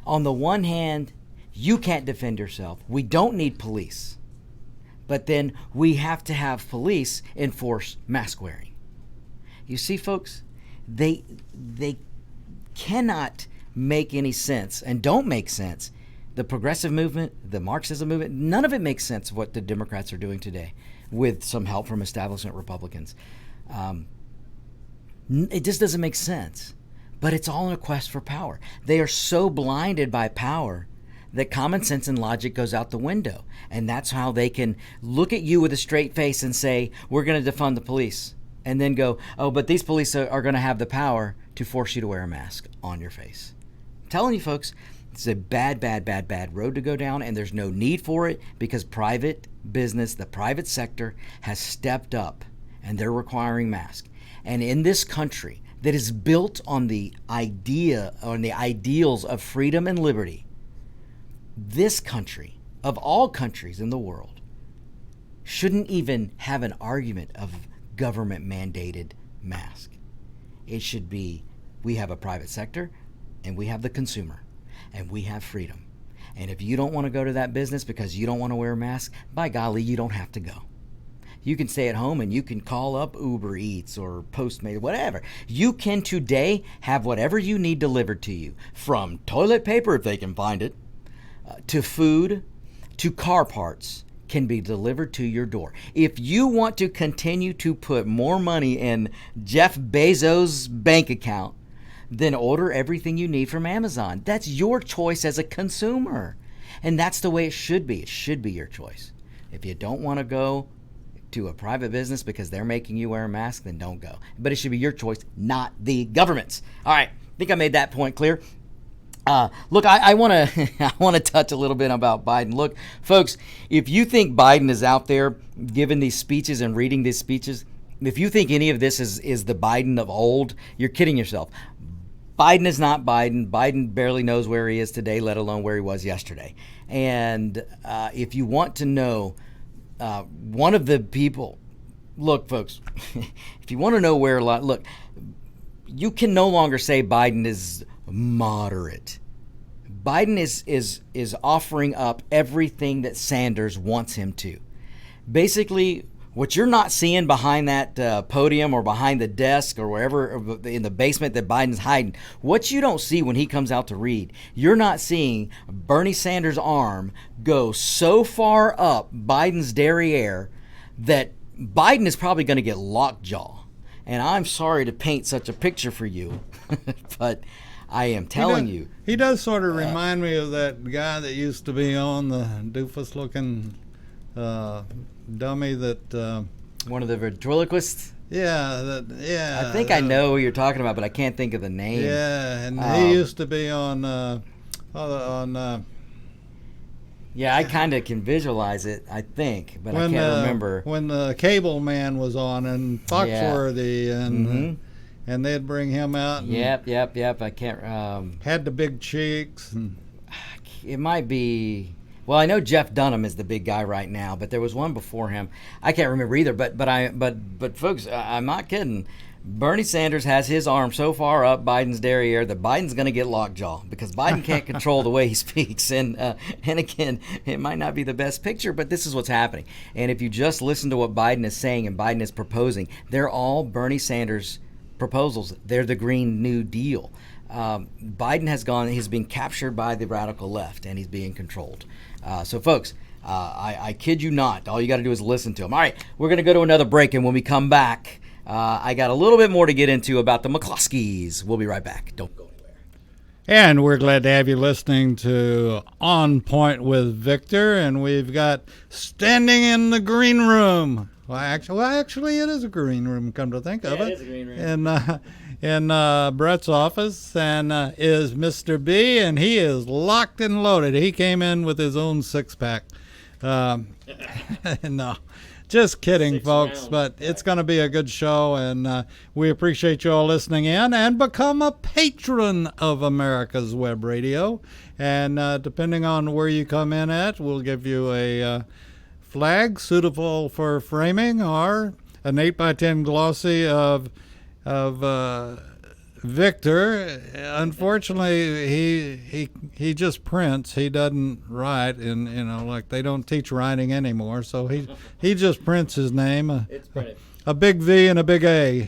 On the one hand, you can't defend yourself. We don't need police. But then we have to have police enforce mask wearing. You see, folks, they cannot make any sense and don't make sense. The progressive movement, the Marxism movement, none of it makes sense what the Democrats are doing today with some help from establishment Republicans. It just doesn't make sense. But it's all in a quest for power. They are so blinded by power that common sense and logic goes out the window. And that's how they can look at you with a straight face and say, we're going to defund the police. And then go, oh, but these police are going to have the power to force you to wear a mask on your face. I'm telling you, folks, it's a bad road to go down, and there's no need for it because private business, the private sector, has stepped up, and they're requiring masks. And in this country that is built on the ideals of freedom and liberty, this country, of all countries in the world, shouldn't even have an argument of government-mandated mask. It should be, we have a private sector, and we have the consumer, and we have freedom. And if you don't want to go to that business because you don't want to wear a mask, by golly, you don't have to go. You can stay at home and you can call up Uber Eats or Postmates, whatever. You can today have whatever you need delivered to you, from toilet paper if they can find it, to food, to car parts, can be delivered to your door. If you want to continue to put more money in Jeff Bezos' bank account, then order everything you need from Amazon. That's your choice as a consumer. And that's the way it should be. It should be your choice. If you don't want to go to a private business because they're making you wear a mask, then don't go. But it should be your choice, not the government's. All right, I think I made that point clear. Look, I want to touch a little bit about Biden. Look, folks, if you think Biden is out there giving these speeches and reading these speeches, if you think any of this is the Biden of old, you're kidding yourself. Biden is not Biden. Biden barely knows where he is today, let alone where he was yesterday. And if you want to know one of the people, look, folks, if you want to know where look, you can no longer say Biden is moderate. Biden is offering up everything that Sanders wants him to. Basically, what you're not seeing behind that podium or behind the desk or wherever in the basement that Biden's hiding, what you don't see when he comes out to read, you're not seeing Bernie Sanders' arm go so far up Biden's derriere that Biden is probably going to get lockjaw. And I'm sorry to paint such a picture for you, but I am telling you. He does sort of remind me of that guy that used to be on the doofus-looking dummy that... one of the ventriloquists? Yeah. I think I know who you're talking about, but I can't think of the name. Yeah, and he used to be on... yeah, I kind of can visualize it, I think, but I can't remember. When the Cable Man was on, and Foxworthy, and they'd bring him out. And Yep. I can't... had the big cheeks. And it might be... Well, I know Jeff Dunham is the big guy right now, but there was one before him. I can't remember either. But folks, I'm not kidding. Bernie Sanders has his arm so far up Biden's derriere that Biden's going to get lockjaw because Biden can't control the way he speaks. And again, it might not be the best picture, but this is what's happening. And if you just listen to what Biden is saying and Biden is proposing, they're all Bernie Sanders proposals. They're the Green New Deal. Biden he's been captured by the radical left, and he's being controlled. So, folks, I kid you not. All you got to do is listen to him. All right, we're going to go to another break, and when we come back, I got a little bit more to get into about the McCloskeys. We'll be right back. Don't go anywhere. And we're glad to have you listening to On Point with Victor, and we've got Standing in the Green Room. Well, actually, it is a green room, come to think of it. It is a green room. In Brett's office, and is Mr. B, and he is locked and loaded. He came in with his own six-pack. No, just kidding, 6 folks, rounds. but it's going to be a good show, and we appreciate you all listening in, and become a patron of America's Web Radio. And depending on where you come in at, we'll give you a flag suitable for framing, or an 8x10 glossy of Victor. Unfortunately, he just prints. He doesn't write, and like they don't teach writing anymore. So he just prints his name. It's printed. A big V and a big A.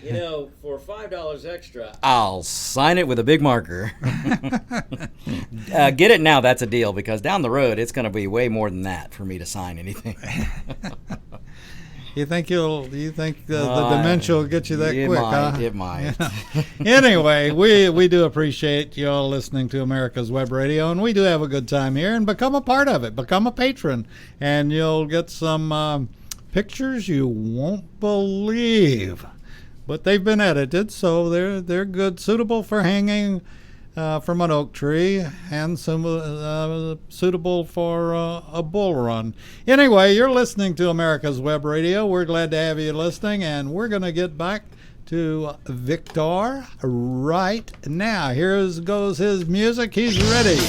For $5 extra, I'll sign it with a big marker. Get it now. That's a deal, because down the road it's going to be way more than that for me to sign anything. You think the dementia will get you that quick, huh? It might. Anyway, we do appreciate you all listening to America's Web Radio, and we do have a good time here. And become a part of it. Become a patron, and you'll get some pictures you won't believe. But they've been edited, so they're good, suitable for hanging from an oak tree, and some suitable for a bull run. Anyway, you're listening to America's Web Radio. We're glad to have you listening, and we're going to get back to Victor right now. Here goes his music. He's ready.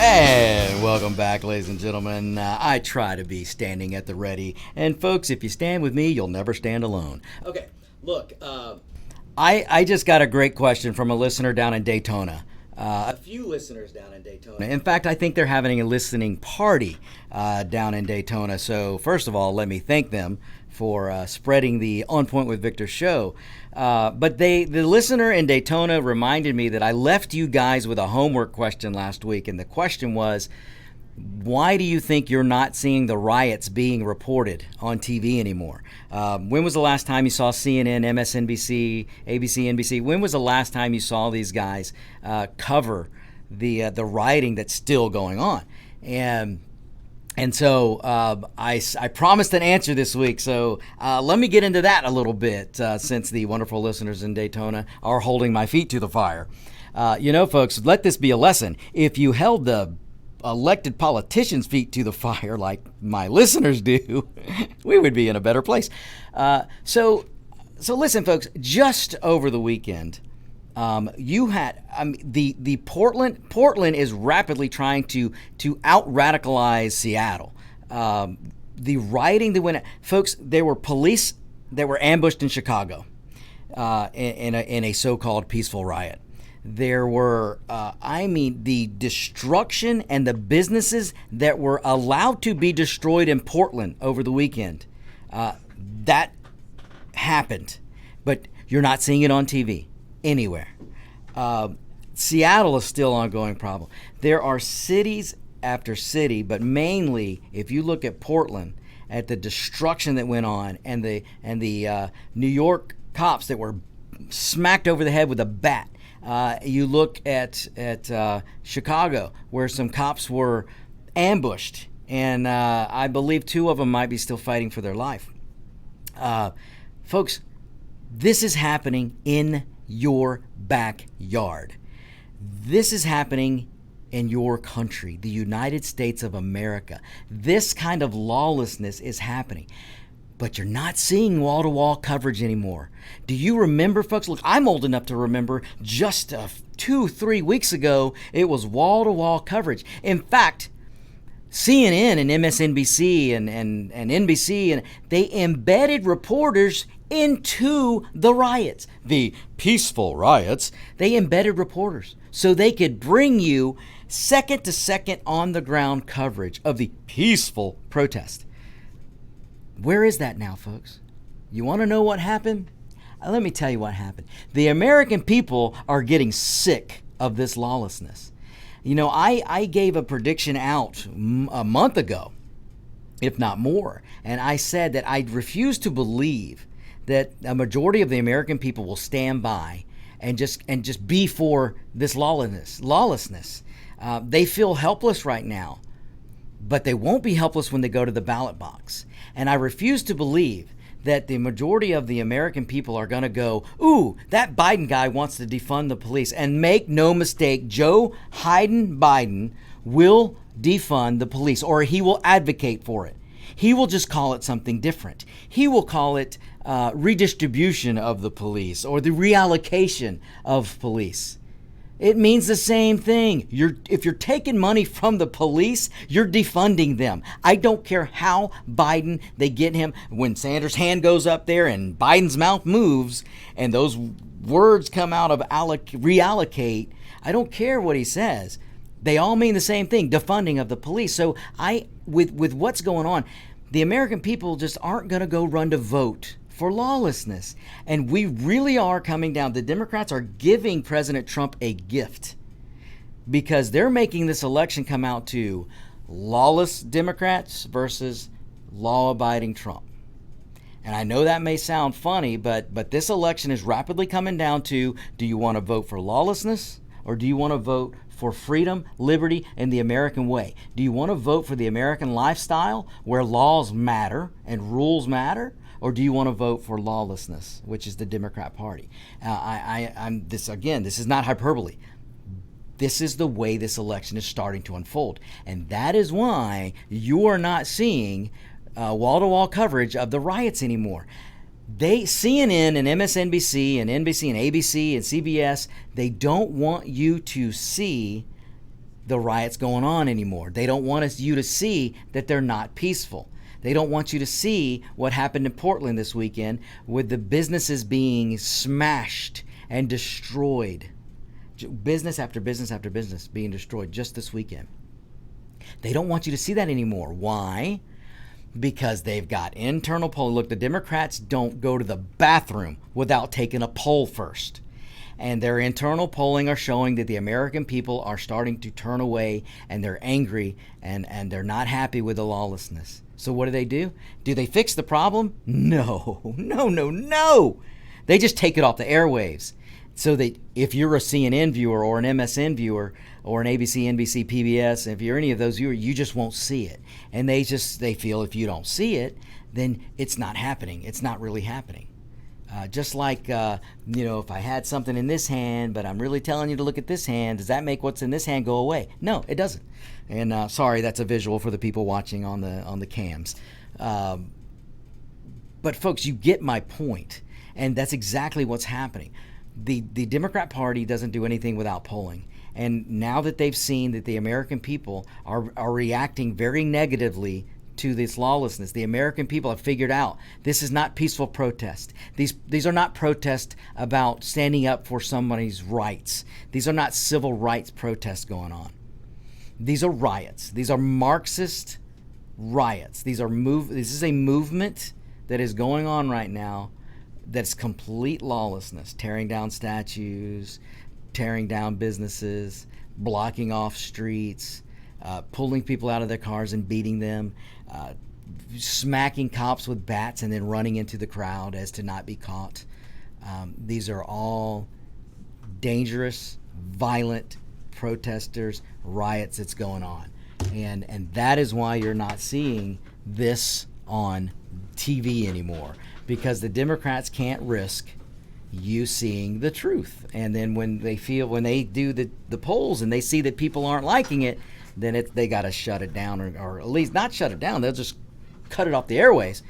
And welcome back, ladies and gentlemen. I try to be standing at the ready. And folks, if you stand with me, you'll never stand alone. Okay, look, I just got a great question from a listener down in Daytona. A few listeners down in Daytona. In fact, I think they're having a listening party down in Daytona. So first of all, let me thank them for spreading the On Point with Victor show. But the listener in Daytona reminded me that I left you guys with a homework question last week, and the question was, why do you think you're not seeing the riots being reported on TV anymore? When was the last time you saw CNN, MSNBC, ABC, NBC? When was the last time you saw these guys cover the rioting that's still going on? And so I promised an answer this week, so let me get into that a little bit since the wonderful listeners in Daytona are holding my feet to the fire. Folks, let this be a lesson. If you held the elected politicians' feet to the fire like my listeners do, we would be in a better place. So listen, folks. Just over the weekend, you had the Portland is rapidly trying to out radicalize Seattle. The rioting that went, folks. There were police that were ambushed in Chicago in a so-called peaceful riot. There were, the destruction and the businesses that were allowed to be destroyed in Portland over the weekend. That happened, but you're not seeing it on TV anywhere. Seattle is still an ongoing problem. There are cities after city, but mainly if you look at Portland, at the destruction that went on, and the New York cops that were smacked over the head with a bat. You look at Chicago, where some cops were ambushed, and I believe 2 of them might be still fighting for their life. Folks, this is happening in your backyard. This is happening in your country, the United States of America. This kind of lawlessness is happening. But you're not seeing wall-to-wall coverage anymore. Do you remember, folks? Look, I'm old enough to remember just 2-3 weeks ago, it was wall-to-wall coverage. In fact, CNN and MSNBC and NBC, and they embedded reporters into the riots, the peaceful riots. They embedded reporters so they could bring you second-to-second on-the-ground coverage of the peaceful protest. Where is that now, folks? You want to know what happened? Let me tell you what happened. The American people are getting sick of this lawlessness. You know, I gave a prediction out a month ago, if not more, and I said that I refuse to believe that a majority of the American people will stand by and just be for this lawlessness. They feel helpless right now, but they won't be helpless when they go to the ballot box. And I refuse to believe that the majority of the American people are going to go, ooh, that Biden guy wants to defund the police. And make no mistake, Joe Biden will defund the police, or he will advocate for it. He will just call it something different. He will call it redistribution of the police, or the reallocation of police. It means the same thing. If you're taking money from the police, you're defunding them. I don't care how Biden, they get him, when Sanders' hand goes up there and Biden's mouth moves and those words come out of reallocate, I don't care what he says. They all mean the same thing, defunding of the police. So with what's going on, the American people just aren't going to go run to vote for lawlessness. And we really are coming down. The Democrats are giving President Trump a gift because they're making this election come out to lawless Democrats versus law-abiding Trump. And I know that may sound funny, but this election is rapidly coming down to, do you want to vote for lawlessness, or do you want to vote for freedom, liberty, and the American way? Do you want to vote for the American lifestyle where laws matter and rules matter? Or do you want to vote for lawlessness, which is the Democrat Party? This is not hyperbole. This is the way this election is starting to unfold. And that is why you are not seeing wall-to-wall coverage of the riots anymore. CNN and MSNBC and NBC and ABC and CBS, they don't want you to see the riots going on anymore. They don't want you to see that they're not peaceful. They don't want you to see what happened in Portland this weekend with the businesses being smashed and destroyed. Business after business after business being destroyed just this weekend. They don't want you to see that anymore. Why? Because they've got internal polling. Look, the Democrats don't go to the bathroom without taking a poll first. And their internal polling are showing that the American people are starting to turn away, and they're angry, and they're not happy with the lawlessness. So what do? Do they fix the problem? No. They just take it off the airwaves. So that if you're a CNN viewer or an MSN viewer or an ABC, NBC, PBS, if you're any of those viewers, you just won't see it. And they feel if you don't see it, then it's not happening. It's not really happening. Just like, if I had something in this hand, but I'm really telling you to look at this hand, does that make what's in this hand go away? No, it doesn't. And sorry, that's a visual for the people watching on the cams. But folks, you get my point, and that's exactly what's happening. The Democrat Party doesn't do anything without polling. And now that they've seen that the American people are reacting very negatively to this lawlessness, the American people have figured out this is not peaceful protest. These are not protests about standing up for somebody's rights. These are not civil rights protests going on. These are riots. These are Marxist riots. This is a movement that is going on right now that's complete lawlessness, tearing down statues, tearing down businesses, blocking off streets, pulling people out of their cars and beating them, smacking cops with bats and then running into the crowd as to not be caught. These are all dangerous, violent protesters, riots that's going on. And that is why you're not seeing this on TV anymore, because the Democrats can't risk you seeing the truth. And then when they do the polls and they see that people aren't liking it, then they got to shut it down, or at least not shut it down. They'll just cut it off the airways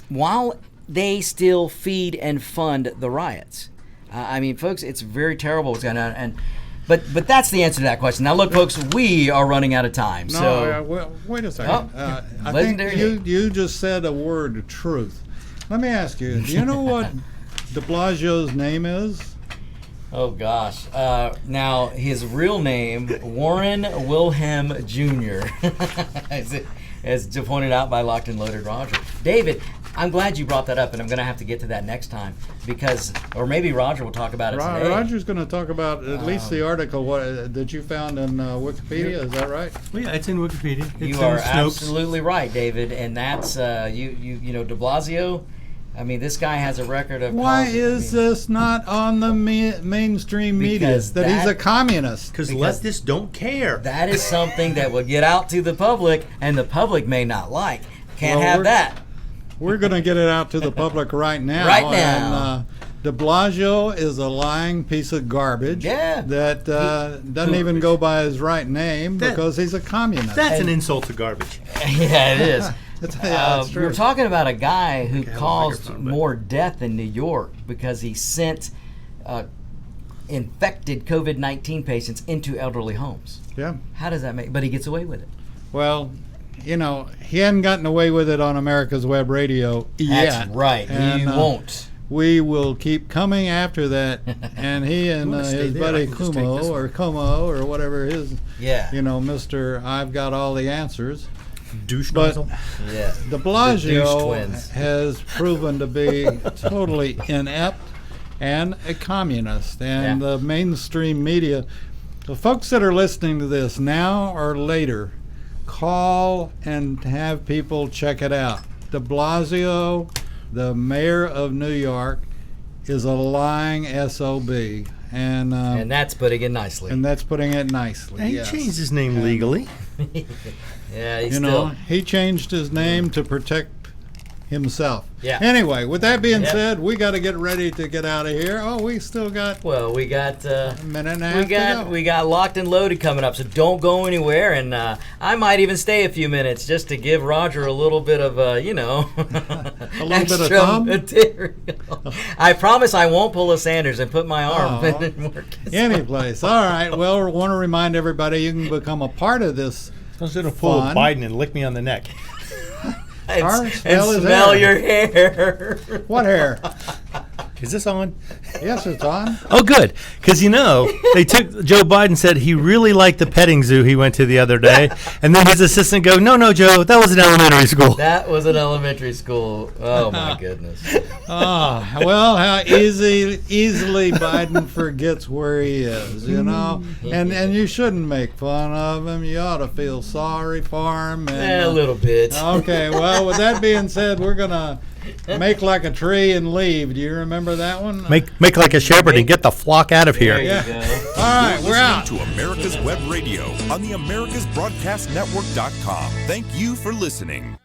while they still feed and fund the riots. I mean, folks, it's very terrible what's going on. But that's the answer to that question. Now, look, folks, we are running out of time. Well, wait a second. I think you just said a word, truth. Let me ask you, do you know what de Blasio's name is? Oh, gosh. Now, his real name, Warren Wilhelm Jr., as pointed out by Locked and Loaded Roger. David, I'm glad you brought that up, and I'm going to have to get to that next time, or maybe Roger will talk about it today. Roger's going to talk about at least the article that you found in Wikipedia. Is that right? Well, yeah, it's in Wikipedia. You are absolutely right, David, and that's de Blasio. I mean, this guy has a record of. Why is this not on the mainstream media? That he's a communist. Because leftists don't care. That is something that will get out to the public, and the public may not like. Can't have that. We're going to get it out to the public right now. Right now. And, de Blasio is a lying piece of garbage. Yeah. That doesn't even go by his right name because he's a communist. That's an insult to garbage. Yeah, it is. It's true. We're talking about a guy who caused more death in New York because he sent infected COVID-19 patients into elderly homes. Yeah. How does that make? But he gets away with it. Well, he hadn't gotten away with it on America's Web Radio yet. That's right. And, he won't. We will keep coming after that, and he and his buddy Como or whatever his, Mr. I've got all the answers. Douche nozzle. Yeah. De Blasio has proven to be totally inept and a communist, and the mainstream media, the folks that are listening to this now or later, call and have people check it out. De Blasio, the mayor of New York, is a lying SOB. And that's putting it nicely. And that's putting it nicely. And he changed his name legally. Yeah, he changed his name to protect himself. Yeah. Anyway, with that being said, we got to get ready to get out of here. Oh, we still got. Well, we got a minute and a half to go. We got Locked and Loaded coming up, so don't go anywhere. And I might even stay a few minutes just to give Roger a little bit of a little bit of thumb material. I promise I won't pull a Sanders and put my arm in work. Any place. All right. Well, I want to remind everybody you can become a part of this. Instead of pull Biden and lick me on the neck. and smell your hair. What hair? Is this on? Yes, it's on. Oh, good. Because, they took Joe Biden said he really liked the petting zoo he went to the other day. And then his assistant go, no, Joe, that was an elementary school. That was an elementary school. Oh, my goodness. Well, how easily Biden forgets where he is, And you shouldn't make fun of him. You ought to feel sorry for him. And, a little bit. Okay, well, with that being said, we're going to make like a tree and leave. Do you remember that one? Make like a shepherd and get the flock out of here. There you go. All right, we're out. To America's Web Radio on the AmericasBroadcastNetwork.com. Thank you for listening.